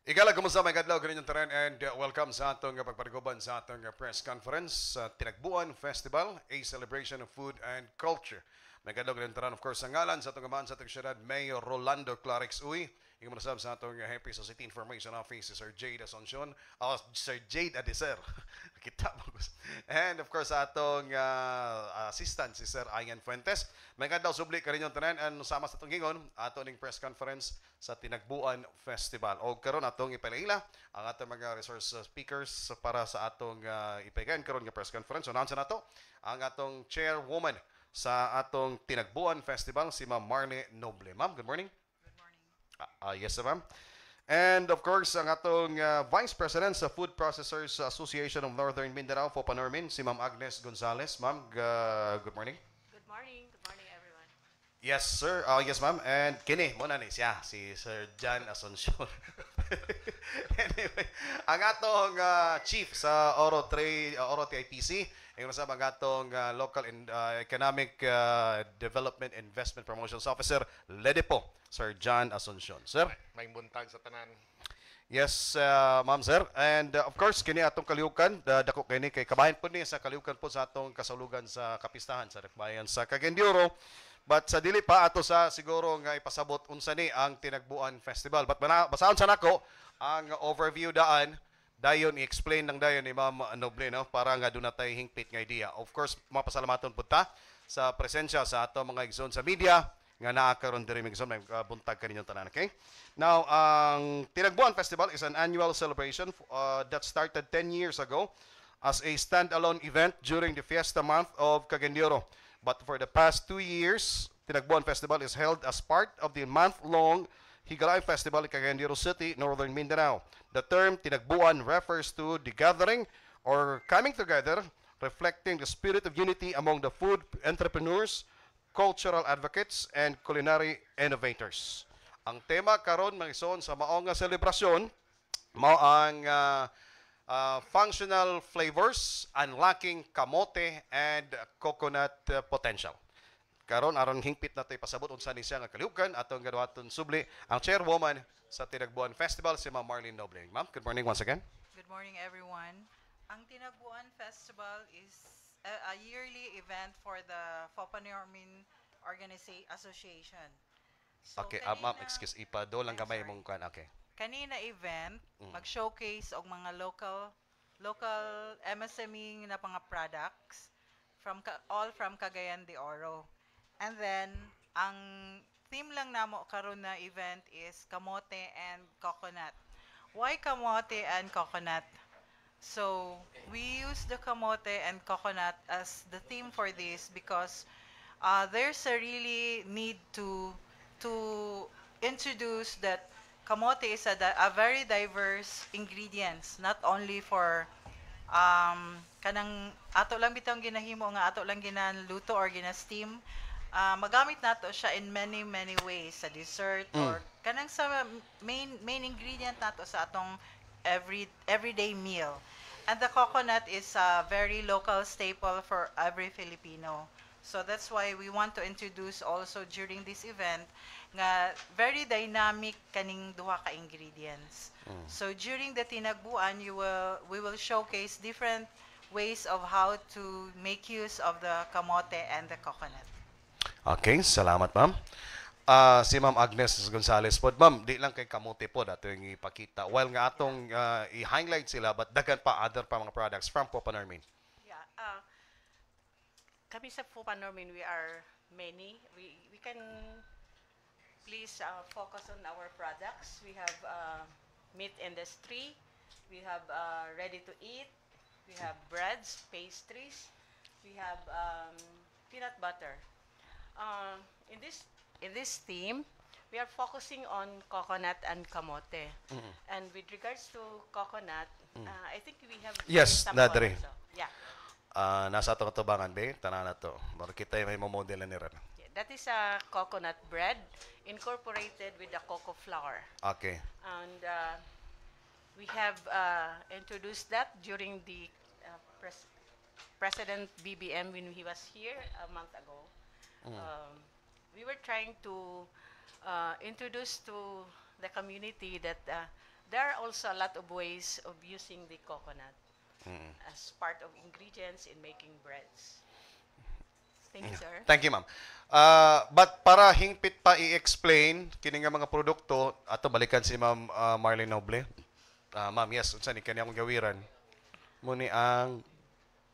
Igala, kumusta may kadlaw kaninyong tanan and welcome sa atong pagpariguban sa atong press conference sa Tinagbuan Festival, a celebration of food and culture. May kadlaw kaninyong tanan, of course, sa ngalan sa atong gamaan sa atong syudad, Mayor Rolando Clarix Uy. Ikaw manasab sa atong Happy Society Information Office, si Sir Jade Asuncion. Sir Jade Adeser. Kita mo. And of course, sa atong assistant, si Sir Ian Fuentes. May kadlaw subli kaninyong tanan and sama sa atong gingon, ato ning press conference sa Tinagbuan Festival. O karon atong ipalaila ang atong mga resource speakers para sa atong ipagayon karon nga press conference. So naansa nato ang atong chairwoman sa atong Tinagbuan Festival, si Ma'am Marley Noble. Ma'am, good morning. Yes, ma'am. And of course, ang atong Vice President sa Food Processors Association of Northern Mindanao, Fopanormin, si Ma'am Agnes Gonzales. Ma'am, good morning. Good morning. Good morning, everyone. Yes, sir. Yes, ma'am. And kini, muna ni siya, si Sir John Asuncion. Anyway, ang atong chief sa Oro TIPC, yung nasa ang atong Local Economic Development Investment Promotions Officer, LEDEPO, Sir John Asuncion. Sir? May buntag sa tanan. Yes, ma'am, sir. And of course, kini atong kalihukan, dako kini kay kabahin po ni sa kalihukan po sa atong kasalugan sa kapistahan sa Dakbayan sa Cagayan de Oro. But sa dili pa ato sa siguro nga ipasabot unsa ni ang Tinagbuan Festival. But basaon sa nako ang overview daan dayon i-explain ng dayon ni Ma'am Noble, no, para nga doon natay hingpit nga idea. Of course, mapasalamaton pud ta sa presensya sa ato mga igsoon sa media nga naa karon diri igsoon may buntag kaninyong tanan, okay? Now, ang Tinagbuan Festival is an annual celebration that started 10 years ago as a standalone event during the fiesta month of Cagayan de Oro. But for the past 2 years, Tinagbuan Festival is held as part of the month-long Higalay Festival in Cagayan de Oro City, Northern Mindanao. The term Tinagbuan refers to the gathering or coming together, reflecting the spirit of unity among the food entrepreneurs, cultural advocates, and culinary innovators. Ang tema karon mga ison sa maong nga selebrasyon mao ang functional flavors, unlocking kamote and coconut potential. Karon aron hingpit nato ipasabot unsa ni siya nga kalihukan atong gaduhaton subli ang chairwoman sa Tinagbuan Festival, si Ma'am Marlene Noble. Ma'am, good morning once again. Good morning, everyone. Ang Tinagbuan Festival is a yearly event for the Fopanormin Association. So, Okay, ma'am, excuse, ipa do lang gamay mong kan. Okay. Kanina event, mag-showcase og mga local MSME na mga products all from Cagayan de Oro. And then, ang theme lang namo karon na event is kamote and coconut. Why kamote and coconut? So, we use the kamote and coconut as the theme for this because there's a really need to introduce that kamote is a very diverse ingredients, not only for kanang ato lang bitang ginahimo nga ato lang ginanluto or gina-steam. Magamit nato siya in many ways sa dessert or kanang sa main ingredient nato sa atong everyday meal. And the coconut is a very local staple for every Filipino. So that's why we want to introduce also during this event nga very dynamic kaning duha ka ingredients. So during the Tinagbuan, we will showcase different ways of how to make use of the kamote and the coconut. Okay, salamat ma'am. Si Ma'am Agnes Gonzales po. Ma'am, di lang kay kamote po dato yung ipakita. While nga atong i-highlight sila, but dagan pa other pa mga products from Fopanormin. Yeah, kami sa Fopanormin, we are many. We can please focus on our products. We have meat industry. We have ready to eat. We have breads, pastries. We have peanut butter. In this theme, we are focusing on coconut and kamote. And with regards to coconut, I think we have Yes, some nadre. also. Yeah. Nasa atong tubangan be, tanan na to. Mara kita may model ni ron. Yeah, that is a coconut bread incorporated with the cocoa flour. Okay. And we have introduced that during the President BBM when he was here a month ago. We were trying to introduce to the community that there are also a lot of ways of using the coconut as part of ingredients in making breads. Thank you, sir. Thank you, ma'am. But para hingpit pa i-explain kini nga mga produkto, ato balikan si Ma'am Marlene Noble. Ma'am, yes, unsa ni kani akong gawiran? Muni ang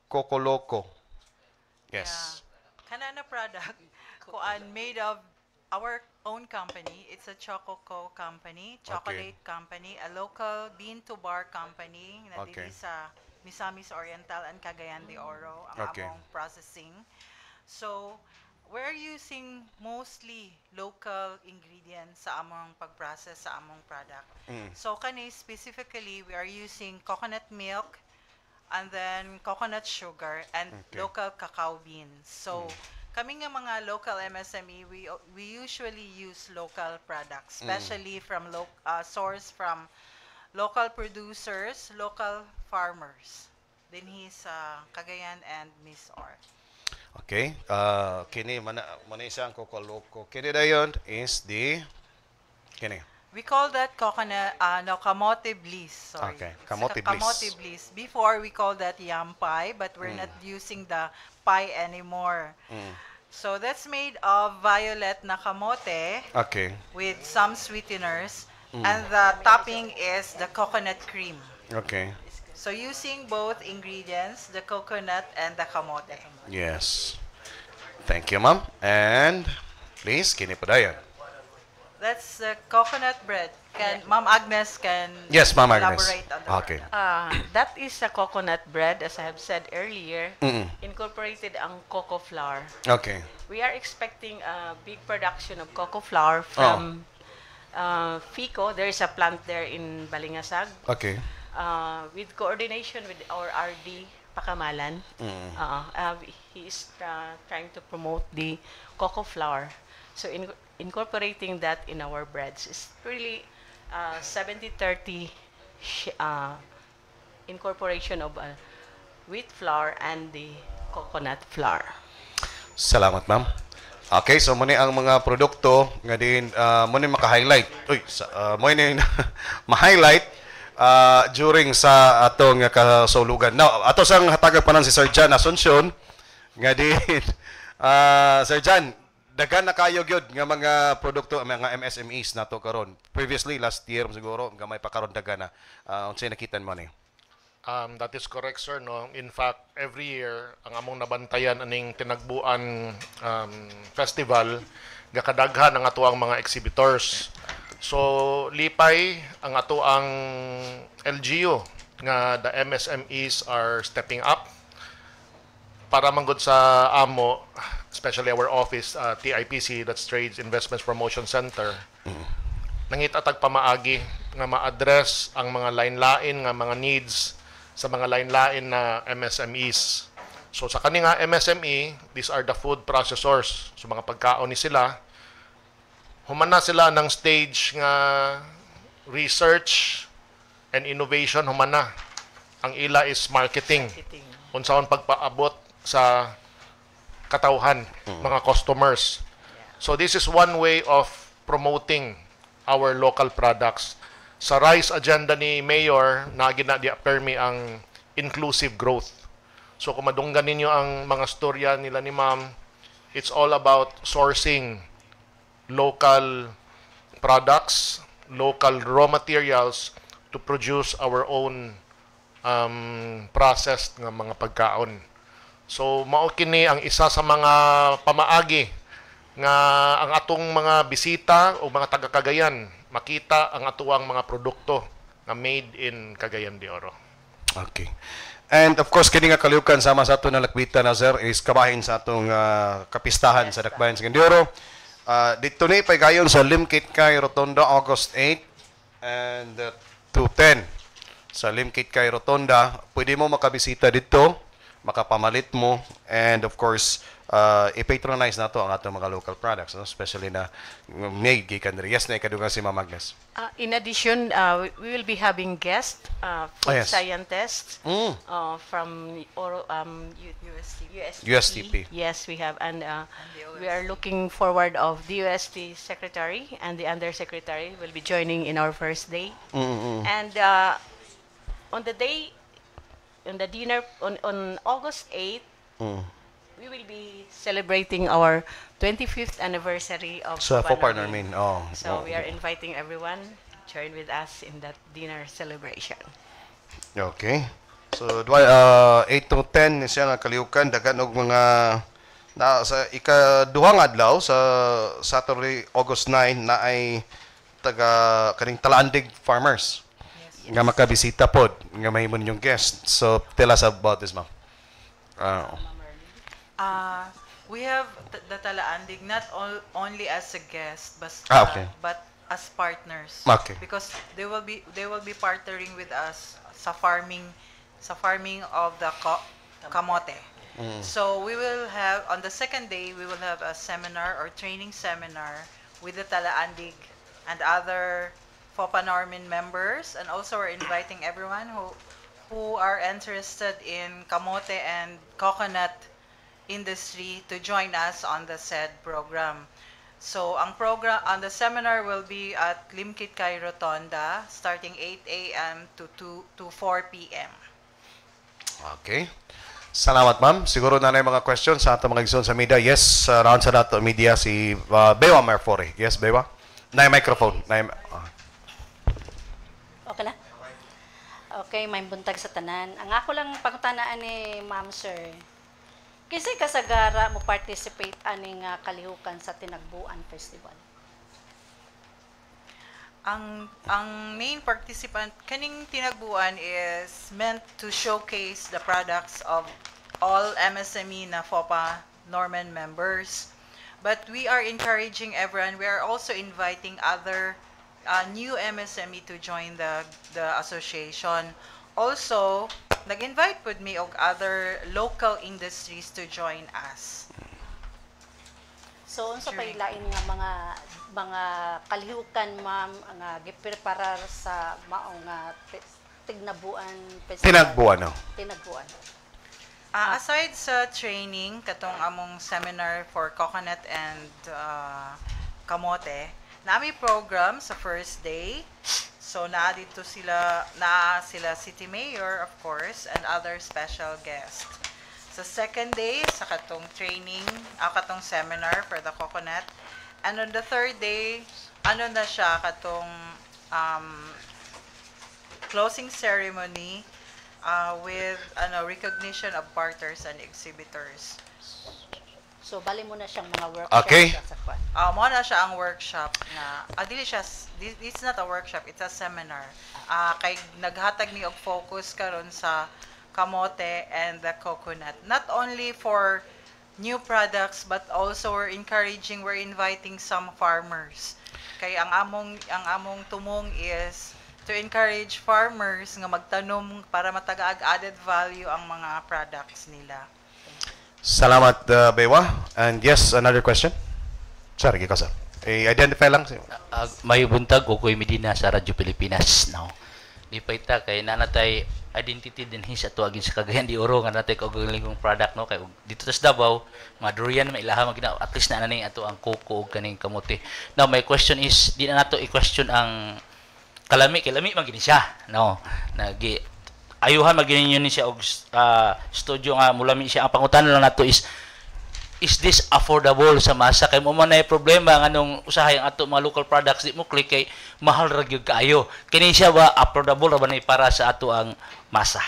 Coco Loco. Yes. Yeah. Kanana product kuan made of our own company. It's a Chococo company, chocolate company, a local bean to bar company na Okay. dili sa Misamis Oriental and Cagayan de Oro ang Okay. among processing. So, we're using mostly local ingredients sa among pag-process sa among product. So, kani specifically, we are using coconut milk and then coconut sugar and local cacao beans. So, kami nga mga local MSME, we usually use local products, especially from source from local producers, local farmers. Dinhi sa Cagayan and Misor. Okay. Kini mana isang Coco Loco. Kini dayon is kini. We call that coconut, no, kamote bliss. Sorry. Okay, It's kamote bliss. Kamote bliss. Before, we call that yam pie, but we're not using the pie anymore. So that's made of violet na kamote Okay. with some sweeteners, and the topping is the coconut cream. Okay. So using both ingredients, the coconut and the kamote. Yes. Thank you, ma'am. And please, kini po dayon. That's the coconut bread. Ma'am Agnes can Yes, Ma'am Agnes. elaborate on the Okay. product. That is a coconut bread, as I have said earlier, incorporated ang cocoa flour. Okay. We are expecting a big production of cocoa flour from FICO. There is a plant there in Balingasag. Okay. With coordination with our RD, Pakamalan. He is trying to promote the cocoa flour. So incorporating that in our breads is really 70-30 incorporation of wheat flour and the coconut flour. Salamat, ma'am. Okay, so muna ang mga produkto nga din muna maka-highlight. Muna ma-highlight during sa atong kasulugan. Now, ato sang hatagag pa si Sir Jan Asuncion nga din Sir Jan, daghan na kayo gyud nga mga produkto mga MSMEs nato karon. Previously last year siguro gamay pa karon daghan na. Unsay nakitan mo ni? That is correct, sir. No? In fact, every year, ang among nabantayan aning tinagbuan festival, gakadaghan ang atuang mga exhibitors. So, lipay ang atuang LGU nga the MSMEs are stepping up para manggod sa amo, especially our office, TIPC, that's Trades Investments Promotion Center. Nangitatag pamaagi nga ma-address ang mga lain-lain nga mga needs sa mga lain-lain na MSMEs. So sa kani nga MSME, these are the food processors. So mga pagkaon ni sila, human na sila ng stage nga research and innovation, human na. Ang ila is marketing. Unsaon pagpaabot sa katawhan, mga customers. So this is one way of promoting our local products. Sa RISE agenda ni Mayor, nagina di permi ang inclusive growth. So kung madunggan ninyo ang mga storya nila ni Ma'am, it's all about sourcing local products, local raw materials to produce our own processed nga mga pagkaon. So mao kini ang isa sa mga pamaagi nga ang atong mga bisita o mga taga-Cagayan makita ang atuang mga produkto na made in Cagayan de Oro. Okay. And of course, kini nga kaliukan sama sa ato na lakbita na sir is kabahin sa atong kapistahan sa Dakbayan sa Cagayan de Oro. Dito ni paygayon sa Limkit kay Rotonda August 8 and to 10. Sa Limkit kay Rotonda, pwede mo makabisita dito makapamalit mo, and of course, i-patronize na to ang atong mga local products, no? Especially na made gikan diri. Yes, na ikadugang si Ma'am Agnes. In addition, we will be having guests, food yes. scientists Mm. from USTP. USTP. Yes, we have, and the we are looking forward of the UST secretary and the undersecretary will be joining in our first day. And on the day, on the dinner on August 8th, we will be celebrating our 25th anniversary of So, for partner Normin. mean, oh. So we are inviting everyone join with us in that dinner celebration. Okay. So, 8 to 10 siya nga kaliukan, dagan og mga na sa ikaduhang adlaw sa Saturday, August 9 na ay taga kaning Talaandig farmers nga makabisita pod nga mahimo ninyong guest. So, tell us about this, ma'am. We have the Talaandig not only as a guest, Okay. but as partners. Okay. Because they will be partnering with us sa farming of the kamote. So we will have on the second day we will have a seminar or training seminar with the Talaandig and other FOPA Normin members, and also we're inviting everyone who are interested in kamote and coconut industry to join us on the said program. So, ang program on the seminar will be at Limkit Kay Rotonda starting 8 a.m. to 4 p.m. Okay. Salamat, ma'am. Siguro na mga questions sa atong mga igsoon sa media. Yes, round sa dato media si Bewa Marfore. Yes, Bewa? Na microphone. Okay na? Okay, may buntag sa tanan. Ang ako lang pangtanaan ni Ma'am Sir, kasi kasagara mo participate aning kalihukan sa Tinagbuan Festival. Ang main participant kaning tinagbuan is meant to showcase the products of all MSME na FOPA Norman members. But we are encouraging everyone. We are also inviting other new MSME to join the association. Also, nag-invite pud me og other local industries to join us. So, unsa Sure. pa ilain nga mga kalihukan, ma'am, nga gipreparar sa maong nga Tignabuan Festival? Tinagbuan, no? Tinagbuan. Aside sa training, katong among seminar for coconut and kamote, nami program sa first day. So naa sila City Mayor, of course, and other special guests. Sa second day, sa katong training, katong seminar for the coconut. And on the third day, na siya, katong closing ceremony with recognition of partners and exhibitors. So, bali mo na siyang mga workshop. Okay. Sa kwan. Mo na siya ang workshop na dili siya it's not a workshop, it's a seminar. Kay naghatag mi og focus karon sa kamote and the coconut. Not only for new products but also we're inviting some farmers. Kay ang among tumong is to encourage farmers nga magtanom para matagaag added value ang mga products nila. Salamat, Bewa. And yes, another question? Sorry, sir. I-identify lang. May buntag ko ko'y Medina sa Radyo Pilipinas. No? Di pa ita kay nanatay identity din sa tuwagin sa Cagayan de Oro nga natay kaugalingong product, no? Kay dito sa Davao mga durian may ilaha magina at least na nani ato ang coco ug kaning kamote. Now my question is di na nato i-question ang kalami man gini siya, no? Nagi ayuhan magini ni siya og studio nga mulami siya. Ang pangutana lang nato is this affordable sa masa? Kay mo man na problema nganong usahay ang ato mga local products di mo click kay mahal ra gyud kaayo. Kini siya ba affordable ra ba ni para sa ato ang masa?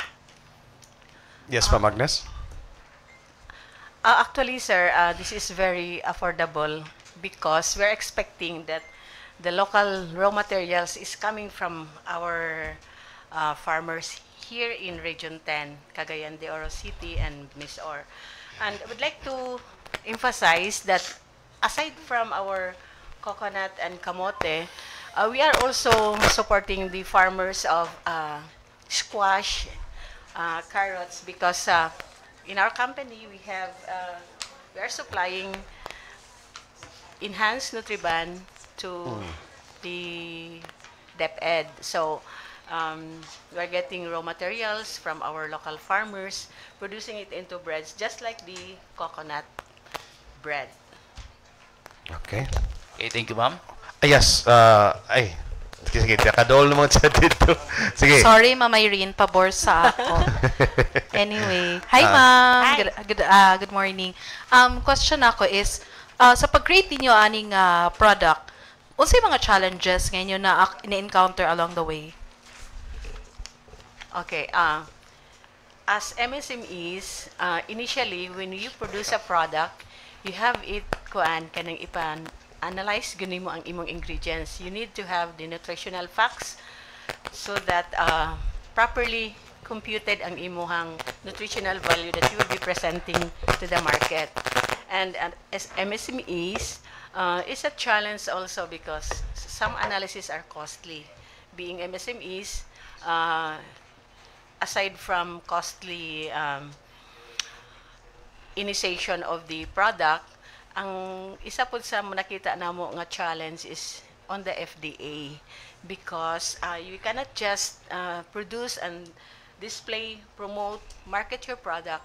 Yes, Ma'am Agnes. Actually, sir, this is very affordable because we're expecting that the local raw materials is coming from our farmers here in Region 10, Cagayan de Oro City and Misor. And I would like to emphasize that aside from our coconut and kamote, we are also supporting the farmers of squash, carrots, because in our company, we are supplying enhanced Nutriban to the DepEd. So we are getting raw materials from our local farmers, producing it into breads, just like the coconut bread. Okay. Okay, thank you, ma'am. Yes, sige, nakadol naman siya dito. Sige. Sorry, Ma'am Irene, pabor sa ako. Anyway, hi ma'am. Hi. Good morning. Question ako is sa pag-create ninyo aning product, unsay mga challenges ngayon na ni-encounter along the way? Okay. As MSMEs, initially, when you produce a product, you have it kanang analyze gani mo ang imong ingredients. You need to have the nutritional facts so that properly computed ang imong nutritional value that you will be presenting to the market. And as MSMEs, it's a challenge also because some analysis are costly. Being MSMEs, aside from costly initiation of the product, ang isa po sa nakita namo nga challenge is on the FDA because you cannot just produce and display, promote, market your product,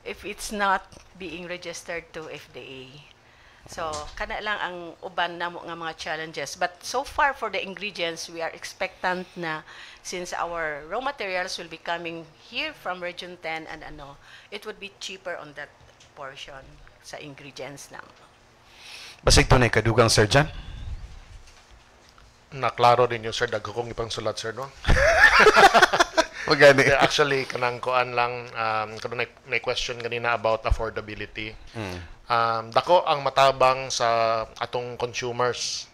if it's not being registered to FDA. So, kana lang ang uban namo nga mga challenges. But so far for the ingredients, we are expectant na since our raw materials will be coming here from Region 10 and it would be cheaper on that portion sa ingredients na. Basig to na kadugang sir dyan? Naklaro din yung sir, dagko kong ipang sulat sir, no? Magani. Actually, kanang kuan lang, kung na question kanina about affordability. Dako ang matabang sa atong consumers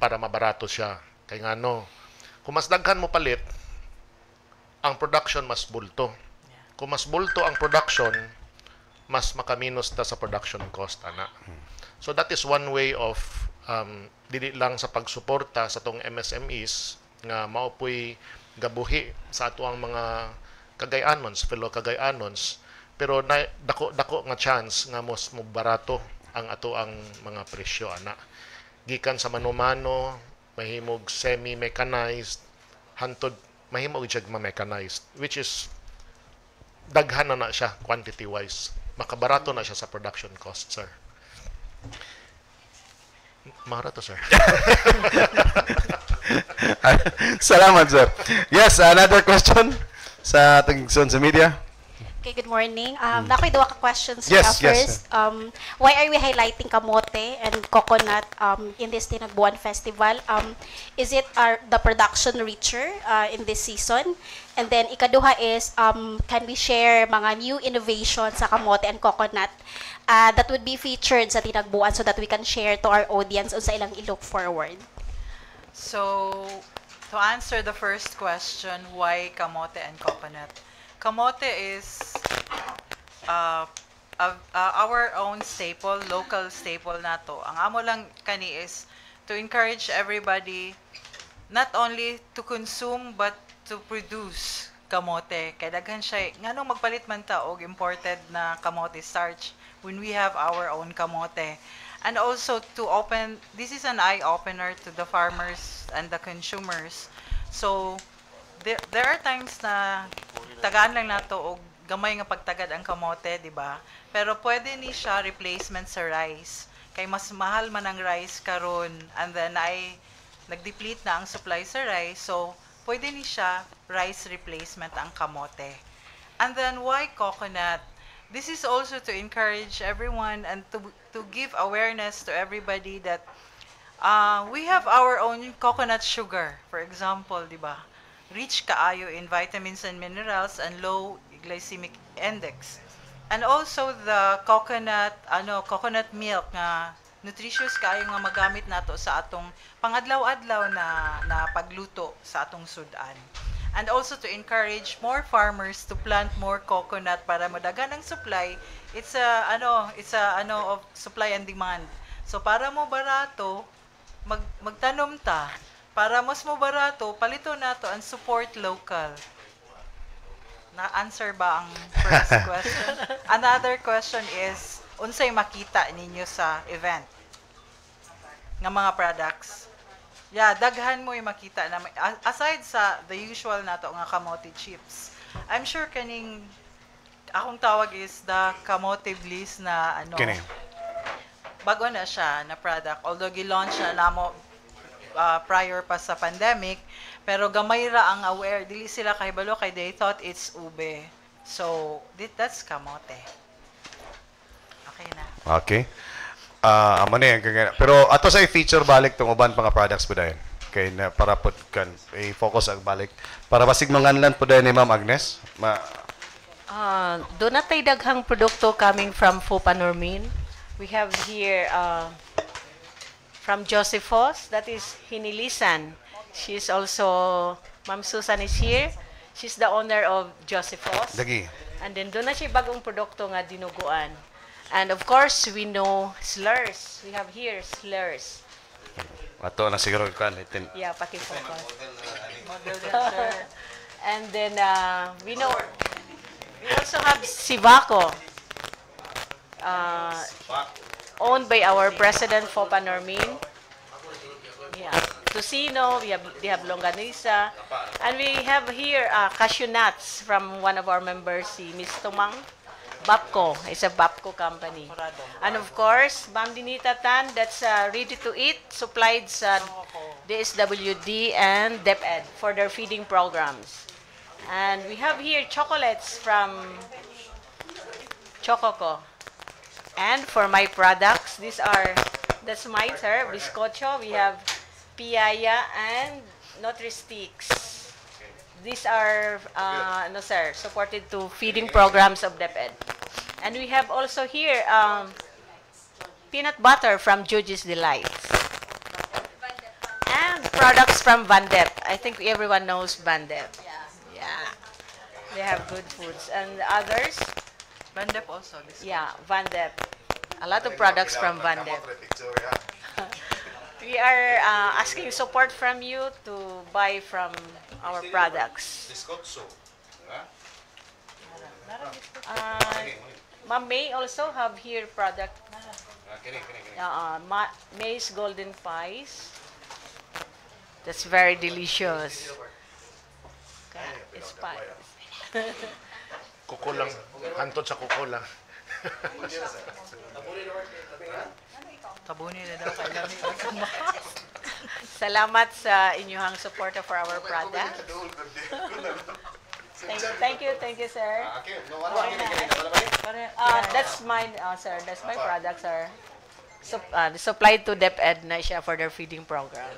para mabarato siya. Kaya nga no, kung mas daghan mo palit, ang production mas bulto. Kung mas bulto ang production, mas makaminos ta sa production cost ana. So that is one way of dili lang sa pagsuporta sa tong MSMEs nga maopoy gabuhi sa ato ang mga kagayanons, fellow kagayanons, pero dako nga chance nga mas mo barato ang ato ang mga presyo ana. Gikan sa mano-mano, mahimog semi-mechanized, hantod mahimog jud ma-mechanized, which is daghan na siya quantity wise. Makabarato na siya sa production cost, sir. Mahara to, sir. Salamat, sir. Yes, another question sa ating sa media. Okay, good morning. Nakoy duwa ka questions. Yes, yes, First, why are we highlighting kamote and coconut in this Tinagbuan Festival? Is it the production richer in this season? And then ikaduha is, can we share mga new innovations sa kamote and coconut that would be featured sa Tinagbuan so that we can share to our audience unsa ilang i-look forward? So, to answer the first question, why kamote and coconut? Kamote is our own staple, local staple nato. Ang amo lang kani is to encourage everybody not only to consume but to produce kamote. Kaya daghan siya, nganong magpalit man ta og imported na kamote starch when we have our own kamote. And also to open, this is an eye-opener to the farmers and the consumers. So, there are times na tagaan lang nato og gamay nga pagtagad ang kamote, di ba? Pero pwede ni siya replacement sa rice. Kay mas mahal man ang rice karon, and then ay nagdeplete na ang supply sa rice. So, pwede ni siya rice replacement ang kamote. And then why coconut? This is also to encourage everyone and to give awareness to everybody that we have our own coconut sugar, for example, di ba? Rich kaayo in vitamins and minerals and low glycemic index. And also the coconut milk nga nutritious kaayo nga magamit nato sa atong pangadlaw-adlaw na pagluto sa atong sudan. And also to encourage more farmers to plant more coconut para madagan ang supply. It's a of supply and demand. So para mo barato magtanom ta. Para mas mo barato, palito nato and support local. Na-answer ba ang first question? Another question is, unsay makita ninyo sa event nga mga products? Yeah, daghan mo yung makita na aside sa the usual nato nga kamote chips. I'm sure kaning akong tawag is the kamote bliss na ano. Kini. Bago na siya na product. Although gi-launch na namo prior pa sa pandemic, pero gamay ra ang aware. Dili sila kahibalo kay they thought it's ube. So, that's kamote. Okay na. Okay. Amo na yan. Pero ato sa i-feature balik tong uban mga products po dayon. Okay, na para po kan i-focus ang balik. Para basig manganlan po dayon ni Ma'am Agnes. Doon na tayo daghang produkto coming from Fupanormin. We have here from Josephos, that is Hinilisan. She's also, Ma'am Susan is here. She's the owner of Josephos. Dagi. And then doon na siya bagong produkto nga dinuguan. And of course, we know slurs. We have here slurs. Ato na siguro kan itin. Yeah, paki-focus. And then we know, we also have Sivaco. Owned by our president, Fopa Normin. Yeah. Tocino, they have longanisa. And we have here cashew nuts from one of our members, si Miss Tumang. Bapco. It's a Bapco company. And of course, Ma'am Dinita Tan, that's ready to eat, supplied sa DSWD and DepEd for their feeding programs. And we have here chocolates from Chococo. And for my products, that's mine, sir, Biscocho. We have Piaya and Nutri-Sticks. These are, supported to feeding programs of DepEd. And we have also here peanut butter from Juji's Delights. And products from Vandep. I think everyone knows Vandep. Yeah. They have good foods. And others? Vandep also. Yeah, Vandep. A lot of products from Vandep. We are asking support from you to buy from our products. Ma'am May also have here product. May's Golden Pies. That's very delicious. Okay, it's pies. Kuko lang. Hantod sa kuko lang. Tabunin na daw kay Lami. Salamat sa inyong support for our product. Thank you, sir. That's mine, sir. That's my product, sir. Supplied to DepEd na siya for their feeding program.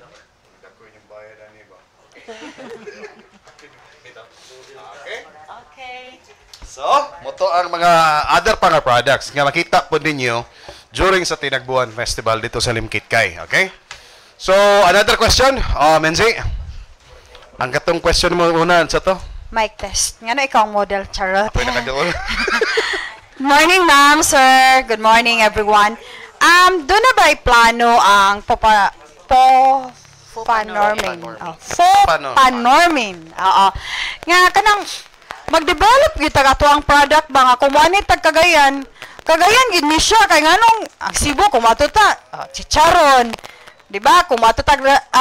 Okay. So, moto ang mga other pang products nga makita po ninyo during sa Tinagbuan Festival dito sa Limkitkay. Okay? So, another question. Menzi, ang katong question mo una sa to? Mic test. Nga na ikaw ang model, charot. Pwede ka doon. Morning, ma'am, sir. Good morning, everyone. Doon na ba plano ang Fupanormin? Fupanormin. Oo. Nga, kanang mag-develop kita ato ang product ba nga kumanit tag Cagayan gid ni siya kay nganong ang Cebu kumatuta chicharon, di ba? Kumatuta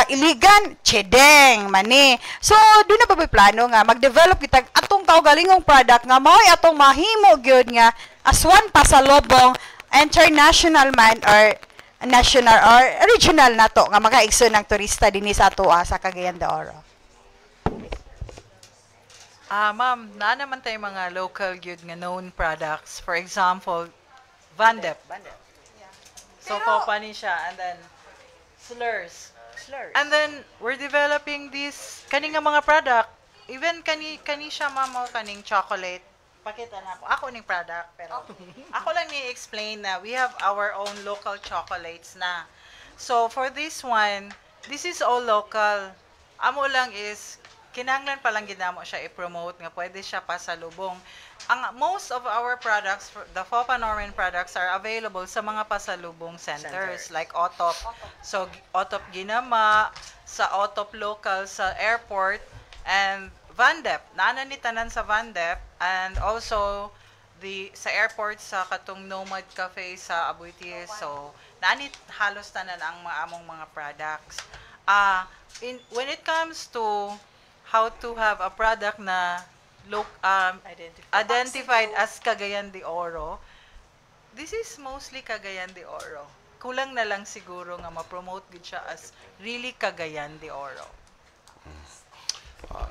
iligan chedeng mani. So do na ba plano nga mag-develop kita atong kaugalingong product nga mao'y atong mahimo gyud nga aswan pasalubong international man or national or regional nato nga makaigsoon ng turista dinhi sa atoa sa Cagayan de Oro. Ma'am, na naman tayo mga local gyud nga known products. For example, Vandep. So, Popani siya. And then, slurs. And then, we're developing this, kaning nga mga product. Even kani siya, ma'am, kaning chocolate. Pakita na ako. Ako ning product. Pero, ako lang ni-explain na we have our own local chocolates na. So, for this one, this is all local. Amo lang is, kinahanglan pa lang ginamo siya i-promote nga pwede siya pasalubong. Most of our products, the Fupanormin products are available sa mga pasalubong centers like Otop. So Otop Ginama, sa Otop local sa airport, and Vandep, nana ni tanan sa Vandep, and also sa airport sa katong Nomad Cafe sa Abuiti. So nani halos tanan ang among mga products. When it comes to how to have a product na identified as Cagayan de Oro, this is mostly Cagayan de Oro. Kulang na lang siguro nga ma-promote gid siya as really Cagayan de Oro.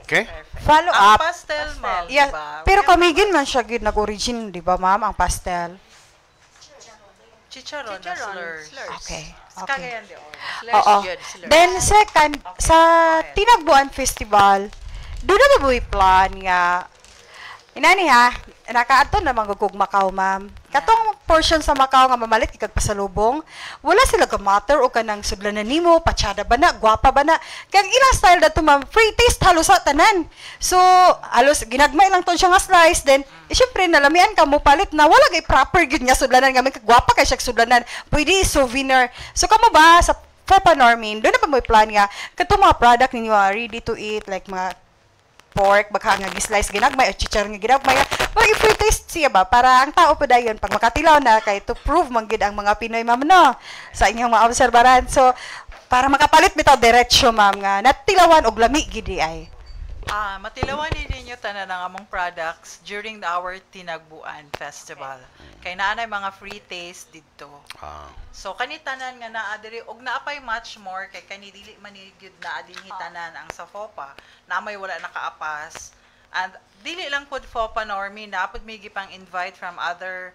Okay. Follow Ang up. pastel, ma'am, Yeah, diba? pero kamigin man siya gid nag-origin, di ba, ma'am, ang pastel? Chicharon na Chicharon, slurs. slurs. Okay. It's Okay. Cagayan de Oro. Oo. Jud, slurs. Then second, sa go ahead. Tinagbuan Festival, doon na ba plan nga inani ha, nakaato na manggugog Macau, ma'am. Katong portion sa Macau nga mamalit ikag pasalubong, wala sila ka matter o kanang sudlanan nimo, patsada ba na, gwapa ba na. Kag ilang style dato, ma'am, free taste halos sa tanan. So, halos ginagmay lang ton siya nga slice, then syempre nalamian ka mo palit na wala gay proper gid nga sudlanan nga may gwapa kay siya sudlanan. Pwede souvenir. So kamo ba sa Fopa Normin, doon na ba may plan nga katong mga product ninyo ready to eat like mga pork, baka nga gislice ginagmay, o chichar nga ginagmay, mag-free taste siya ba? Para ang tao po dayon, pag makatilaw na, kay to prove manggid ang mga Pinoy, ma'am, no? Sa inyong mga obserbaran. So, para makapalit bitaw diretsyo, ma'am, nga, natilawan og lami, gidi ay. Matilawan din ninyo tanan ang among products during our Tinagbuan Festival. Kay naanay mga free taste dito. So kani tanan nga naa diri og naapay much more kay kani dili man ni gyud naa dinhi tanan ang sa FOPA na may wala nakaapas. And dili lang pud FOPA Normi na pud may gipang invite from other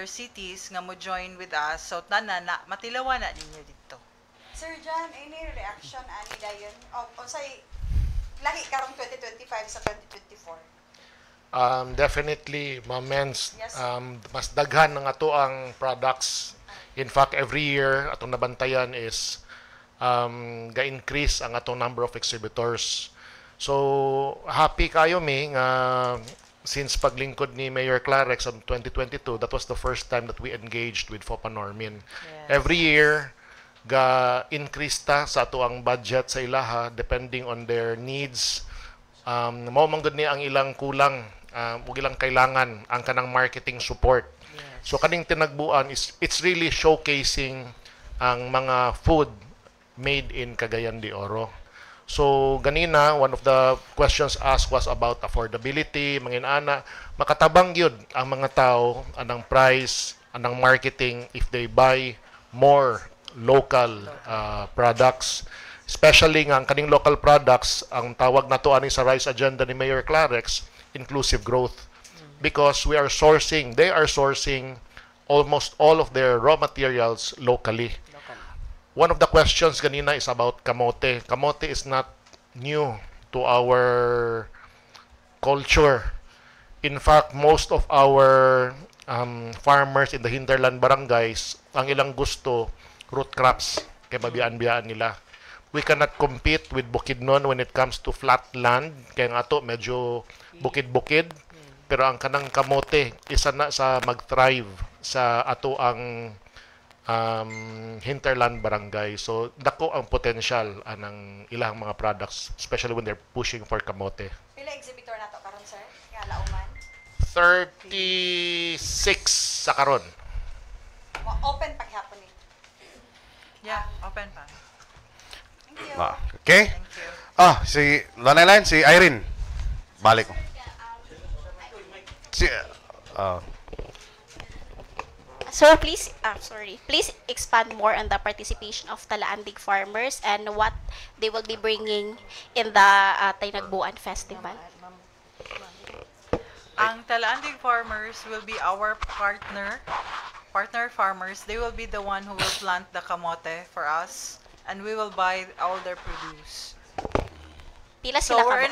cities nga mo join with us. So tanan na matilawan na ninyo dito. Sir John, any reaction ani dayon? O say lahi karong 2025 sa 2024. Definitely, Ma'am Mens, Yes. mas daghan ng ato ang products. In fact, every year, atong nabantayan is ga-increase ang atong number of exhibitors. So, happy kayo, mi, nga since paglingkod ni Mayor Clarex on 2022, that was the first time that we engaged with FOPA Normin. Yes. Every year, ga-increase ta sa ato ang budget sa ilaha depending on their needs. Mao man gud ni ang ilang kulang, ug ilang kailangan ang kanang marketing support. So kaning tinagbuan is it's really showcasing ang mga food made in Cagayan de Oro. So ganina one of the questions asked was about affordability, mangin-ana, makatabang gyud ang mga tao anang price, anang marketing if they buy more local products, especially nga ang kaning local products, ang tawag nato ani sa RISE agenda ni Mayor Clarex, inclusive growth, because they are sourcing almost all of their raw materials locally. One of the questions kanina is about kamote. Kamote is not new to our culture. In fact, most of our farmers in the hinterland barangays, ang ilang gusto root crops kay mabiyaan-biyaan nila. We cannot compete with Bukidnon when it comes to flat land kay nga ato medyo bukid-bukid, pero ang kanang kamote isa na sa mag-thrive sa ato ang hinterland barangay. So dako ang potential anang ilang mga products, especially when they're pushing for kamote. Pila exhibitor nato karon, sir? Nga lauman. 36 sa karon. Open paghapon ni. Yeah, open pa. Thank you. Okay? Thank you. Si Lanay si Irene. Balik. Si Sir, please expand more on the participation of Talaandig farmers and what they will be bringing in the Tinagbuan Festival. Ang Talaandig farmers will be our partner farmers. They will be the one who will plant the kamote for us, and we will buy all their produce. Pila So sila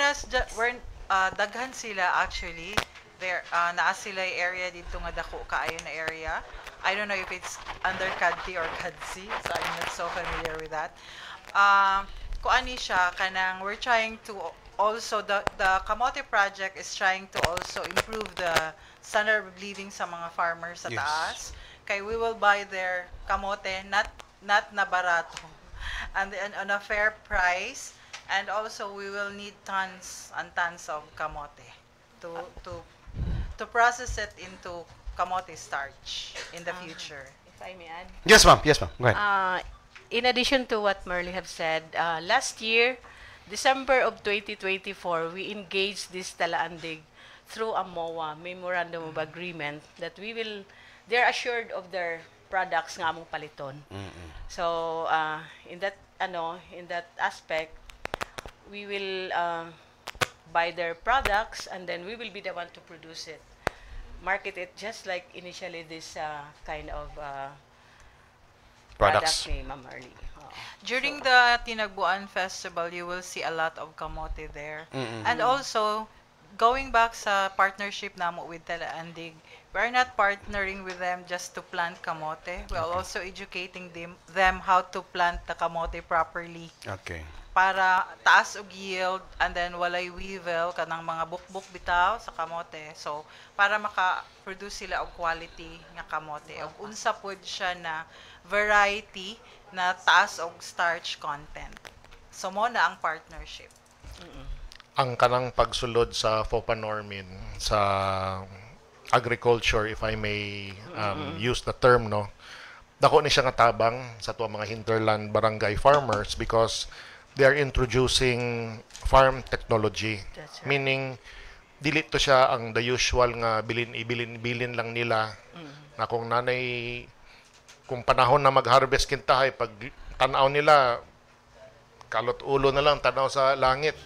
daghan sila actually. There naa sila area dito nga dako kaayo na area. I don't know if it's under Kadti or Kadsi, so I'm not so familiar with that. Kuani siya kanang we're trying to also the Kamote project is trying to also improve the standard of living sa mga farmers sa Yes. taas. Kay we will buy their kamote not na barato and on a fair price And also, we will need tons and tons of kamote to to to process it into kamote starch in the future. If I may add. Yes, ma'am. Yes, ma'am. Go ahead. In addition to what Merly have said, last year, December of 2024, we engaged this Talaandig through a MOA, Memorandum of Agreement, that they're assured of their products nga among paliton. So, in that aspect, we will buy their products and then we will be the one to produce it, market it just like initially this kind of Products. product ni Ma'am Merly. During the Tinagbuan Festival, you will see a lot of kamote there. And also, going back sa partnership namo with Talaandig, we are not partnering with them just to plant kamote. We are also educating them how to plant the kamote properly Okay. para taas og yield and then walay weevil kanang mga bukbuk bitaw sa kamote. So, para maka-produce sila og quality nga kamote. Og unsa pod siya na variety na taas og starch content. So, mo na ang partnership. Ang kanang pagsulod sa FOPA Normin sa agriculture, if I may use the term, no, dako ni siya nga tabang sa tuwa mga hinterland barangay farmers because they are introducing farm technology. That's right. Meaning, dili to siya ang the usual nga bilin lang nila na kung kung panahon na mag-harvest kintahay, pag tanaw nila, kalot ulo na lang, tanaw sa langit.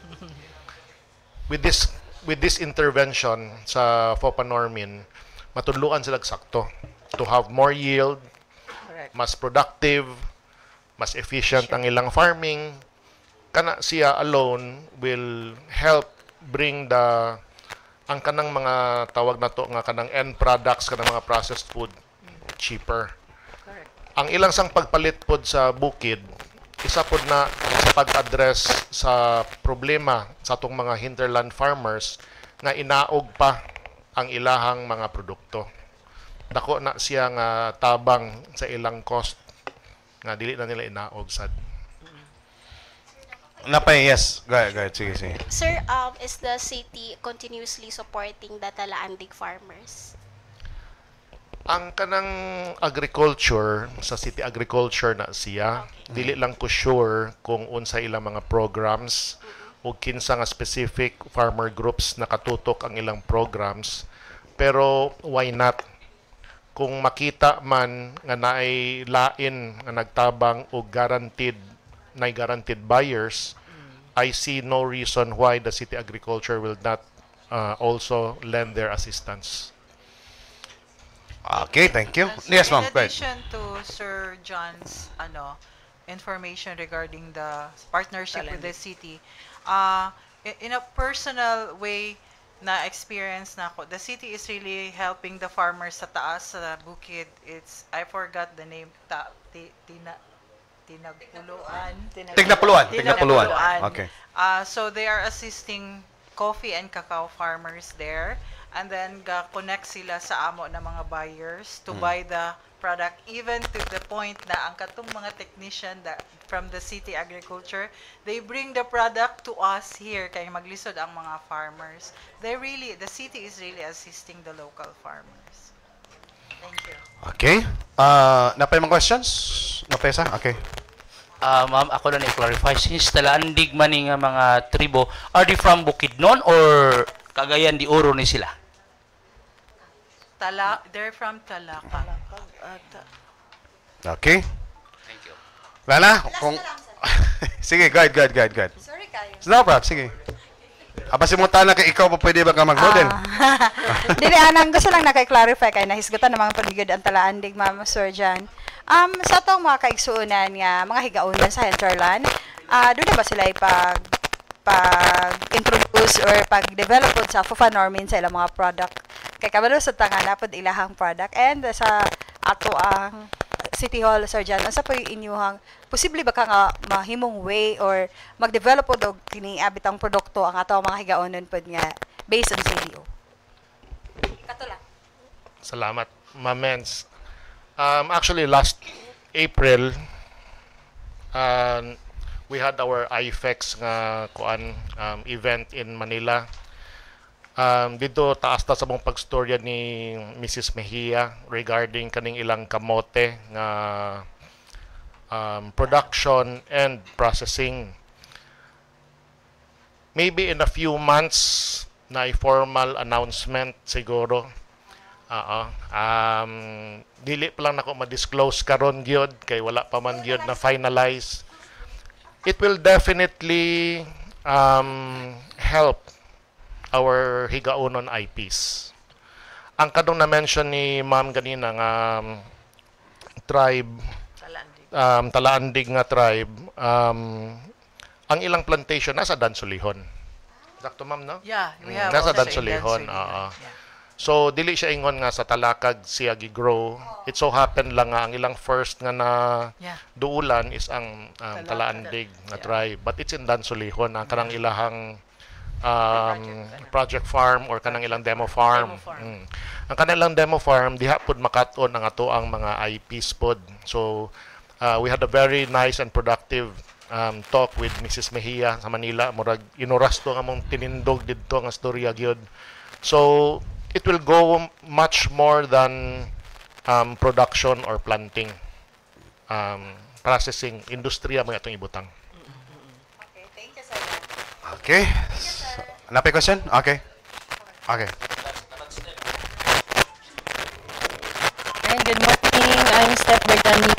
With this intervention sa FOPA Normin, matudluan sila sakto to have more yield, Correct. mas productive, mas efficient ang ilang farming. Kana siya alone will help bring ang kanang mga tawag na to nga kanang end products, kanang mga processed food cheaper. Correct. Ang ilang sang pagpalit pod sa bukid, isa pod na sa pag-address sa problema sa atong mga hinterland farmers nga inaog pa ang ilahang mga produkto. Dako na siya nga tabang sa ilang cost nga dili na nila inaog sad. Napay, yes. Go ahead. Sige, sige. Sir, is the city continuously supporting the Talaandig farmers? Ang kanang agriculture, sa city agriculture na siya, dili lang ko sure kung unsa ilang mga programs o kinsa nga specific farmer groups nakatutok ang ilang programs. Pero why not? Kung makita man nga naay lain nga nagtabang o guaranteed buyers, I see no reason why the city agriculture will not also lend their assistance. Okay, thank you. Yes, ma'am. In Go ahead. addition to Sir John's information regarding the partnership with the city, in a personal way na experience na ako, the city is really helping the farmers sa taas sa bukid. I forgot the name, Tignapuluan. Okay. So they are assisting coffee and cacao farmers there, and then connect sila sa amo na mga buyers to buy the product, even to the point na ang katong mga technician from the city agriculture, they bring the product to us here kay maglisod ang mga farmers. The city is really assisting the local farmers. Thank you. Okay. Napay mga questions? Napay sa? Okay. Ma'am, ako na i-clarify. Since Talaandig man nga mga tribo, are they from Bukidnon or Cagayan de Oro ni sila? They're from Talaca. Okay. Thank you. Wala? Kung... Sige, go ahead. Sorry kayo. No problem, sige. Simutan na kay ikaw pa pwede ba ka mag-model? Dili, anang gusto lang nakay-clarify kay nahisgutan ng mga paligid ang Talaandig, Ma'am Sir Jan. Sa itong mga kaigsuunan nga, mga higaunan sa hinterland, doon na ba sila pag-introduce or pag-develop po sa FOPA Normin sa ilang mga product? Kay kabalo sa tanga po ilahang product and sa ato ang City Hall, Sir Jan, ano sa po yung inyuhang, posible ba ka nga mahimong way or mag-develop po og kiniabit ang produkto ang ato mga higaunan po nga based on CDO? Katula. Salamat, Ma'am Mens. Actually, last April, we had our IFEX nga event in Manila. Dito taas ta sa mong pagstorya ni Mrs. Mejia regarding kaning ilang kamote nga production and processing. Maybe in a few months na formal announcement siguro. Dili pa lang nako ma-disclose karon gyud kay wala pa man gyud na finalize. It will definitely help our higaunon IPs. Ang kadong na-mention ni Ma'am ganina nga tribe, Talaandig nga tribe, ang ilang plantation nasa Dansulihon. Sakto, ma'am, no? Yeah, we have Nasa also in Dansulihon. Yeah. So, dili siya ingon nga sa Talakag siya gi-grow. It so happen lang nga ang ilang first nga na Yeah. duulan is ang Talaandig nga tribe. But it's in Dansulihon, ang kanang ilahang project farm or kanang ilang demo farm. Ang kanilang demo farm, diha pud makaton ang ato ang mga IPs pod. So, we had a very nice and productive talk with Mrs. Mejia sa Manila. Murag inuras to nga mong tinindog dito nga storya gyud. So it will go much more than production or planting. Processing, industriya mga itong ibutang. Okay, thank you, sir. Okay. So, napay question? Okay. Okay. Hi, good morning. I'm Steph Berganio.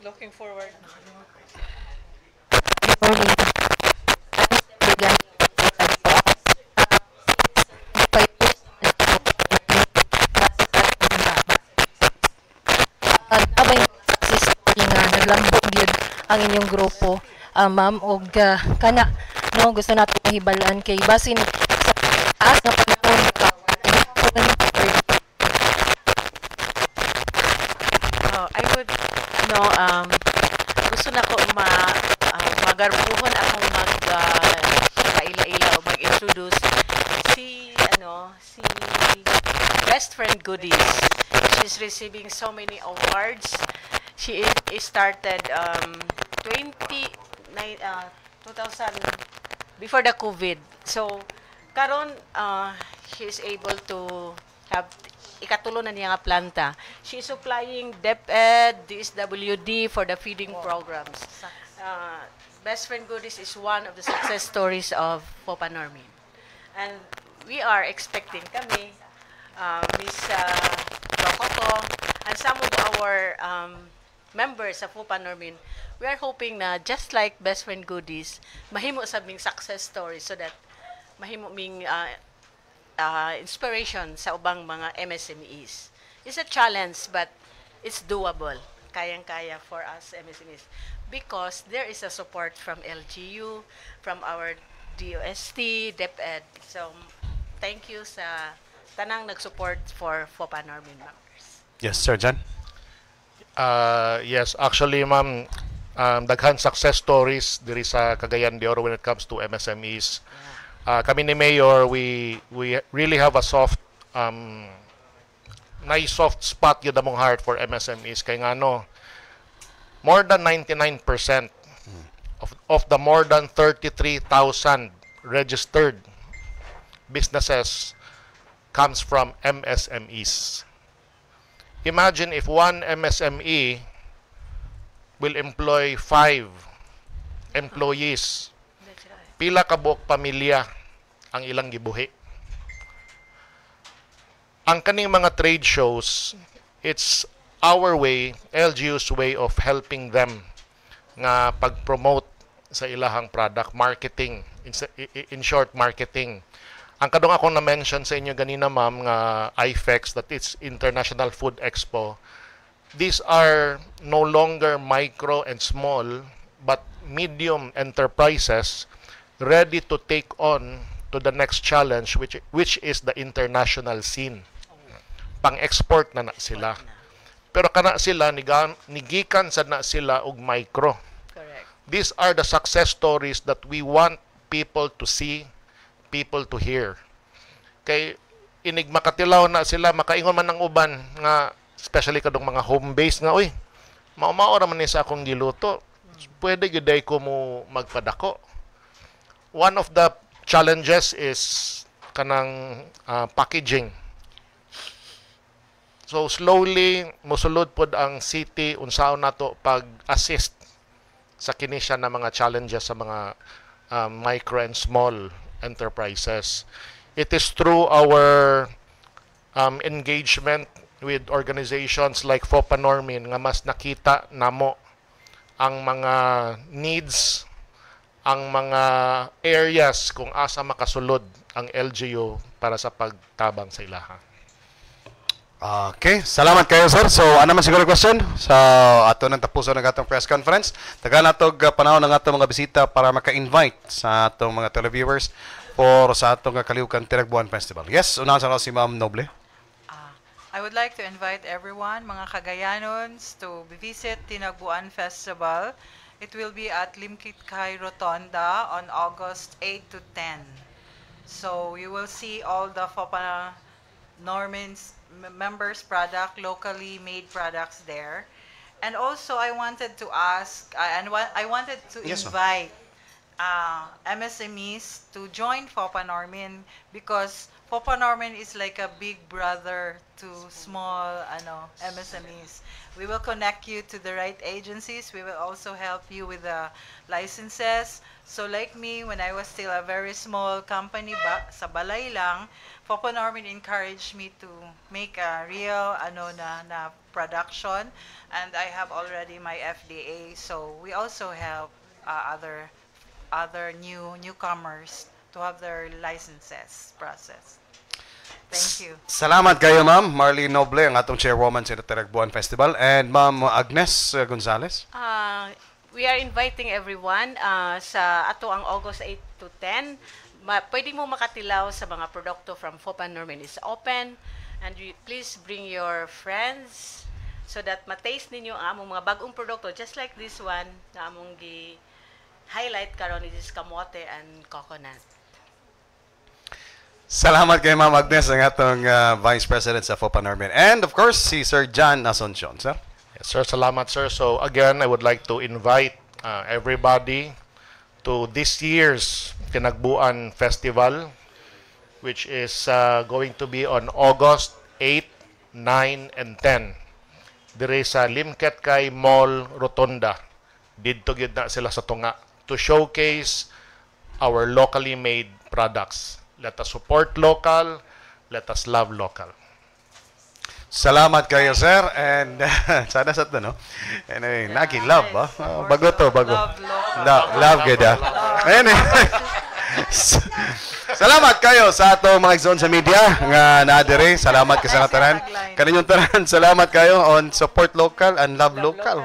Looking forward. Naglambot gyud ang inyong grupo, ma'am, og kana no gusto natin mahibalaan kay basin sa taas nga panahon I would gusto na ko magarbuhon akong kaila-ila o mag-introduce si Best Friend Goodies. She's receiving so many awards. She started 2000 before the COVID. So karon she is able to have ikatulo na niya nga planta. She is supplying DepEd, DSWD for the feeding programs. Best Friend Goodies is one of the success stories of Popa Normin. And we are expecting kami, Miss Rococo, and some of our members sa Popa Normin, we are hoping na just like Best Friend Goodies, mahimo sa ming success stories so that mahimo ming inspiration sa ubang mga MSMEs. It's a challenge, but it's doable. Kayang-kaya for us MSMEs. Because there is a support from LGU, from our DOST, DepEd. So, thank you sa tanang nag-support for Popa Normin members. Yes, Sir John. Yes, actually, ma'am, daghan success stories diri sa Cagayan de Oro when it comes to MSMEs. Kami ni Mayor, we really have a nice soft spot yun among heart for MSMEs. Kaya nga no, more than 99% of the more than 33,000 registered businesses comes from MSMEs. Imagine if one MSME will employ 5 employees. Pila ka buok pamilya ang ilang gibuhi. Ang kaning mga trade shows, it's our way, LGU's way of helping them nga pag-promote sa ilahang product, marketing, in short, marketing. Ang kadong akong na-mention sa inyo ganina, ma'am, nga IFEX, that is International Food Expo, these are no longer micro and small, but medium enterprises ready to take on to the next challenge, which is the international scene. Pang-export na sila. Pero kana sila, nigikan sa na sila og micro. Correct. These are the success stories that we want people to see, people to hear. Kay inig makatilaw na sila, makaingon man ng uban nga, especially kadong mga home base nga, uy, Mao naman ni sa akong giluto. Pwede gyud ko mo magpadako. One of the challenges is kanang packaging. So slowly mosulod pod ang city unsaon nato pag-assist sa kini siya na mga challenges sa mga micro and small enterprises. It is through our engagement with organizations like FOPA Normin nga mas nakita namo ang mga needs, ang mga areas kung asa makasulod ang LGU para sa pagtabang sa ilaha. Okay, salamat kayo sir. So ano man siguro question sa ato nang tapuson ng atong press conference. Taga natog panahon ng atong mga bisita para maka-invite sa atong mga televiewers for sa atong Kalihukan Tinagbuan Festival. Yes, unahan sa si Ma'am Noble. I would like to invite everyone, mga Cagayanons, to visit Tinagbuan Festival. It will be at Limkitkai Rotonda on August 8 to 10. So you will see all the FOPA Normin's members' product, locally made products there. And also I wanted to ask, I wanted to invite MSMEs to join FOPA Normin because FOPA Normin is like a big brother to small MSMEs. We will connect you to the right agencies. We will also help you with the licenses. So like me, when I was still a very small company sa balay lang, FOPA Normin encouraged me to make a real na production, and I have already my FDA. So we also help other newcomers to have their licenses processed. Thank you. Salamat kayo Ma'am Marlene Noble, ang atong chairwoman sa Tinagbuan Festival, and Ma'am Agnes Gonzales. We are inviting everyone sa ato ang August 8 to 10. Pwede mo makatilaw sa mga produkto from FOPA Normin is open, and please bring your friends so that ma-taste ninyo ang among mga bagong produkto just like this one na among highlight karon is kamote and coconut. Salamat kay Ma'am Agnes, ang atong Vice President sa FOPA Normin. And of course, si Sir John Asuncion, sir. Yes, sir. Salamat, sir. So again, I would like to invite everybody to this year's Tinagbuan Festival, which is going to be on August 8, 9, and 10. Dire sa Limkitkai Mall Rotonda. Didto gyud na sila sa tunga to showcase our locally made products. Let us support local. Let us love local. Salamat kayo, sir. And sana sa ito, no? Anyway, naki-love, ba? Bago to, bago. Love good, ha? Anyway. Salamat kayo sa atong mga igsoon sa media nga naadire. Salamat ka sa tanan. Kaninyong tanan, salamat kayo on support local and love local.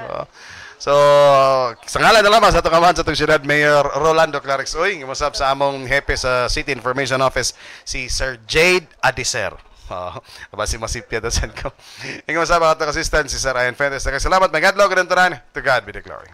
So, sa ngalan na lamang sa itong kamahan sa itong siyudad, Mayor Rolando Clarix Uy, masab sa among hepe sa City Information Office, si Sir Jade Adiser. Basi masipya to san ko. Ingin masab ang itong assistant, si Sir Ian Fentes. Salamat, may God log rin tanan. To God be the glory.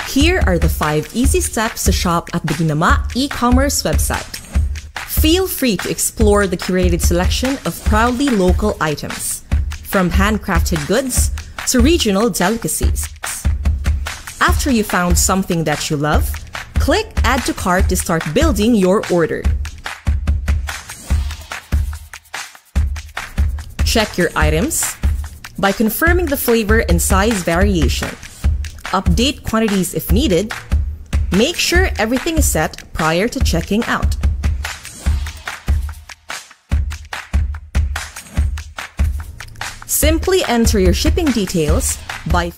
Here are the 5 easy steps to shop at the Ginama e-commerce website. Feel free to explore the curated selection of proudly local items, from handcrafted goods to regional delicacies. After you found something that you love, click Add to Cart to start building your order. Check your items by confirming the flavor and size variation. Update quantities if needed. Make sure everything is set prior to checking out. Simply enter your shipping details by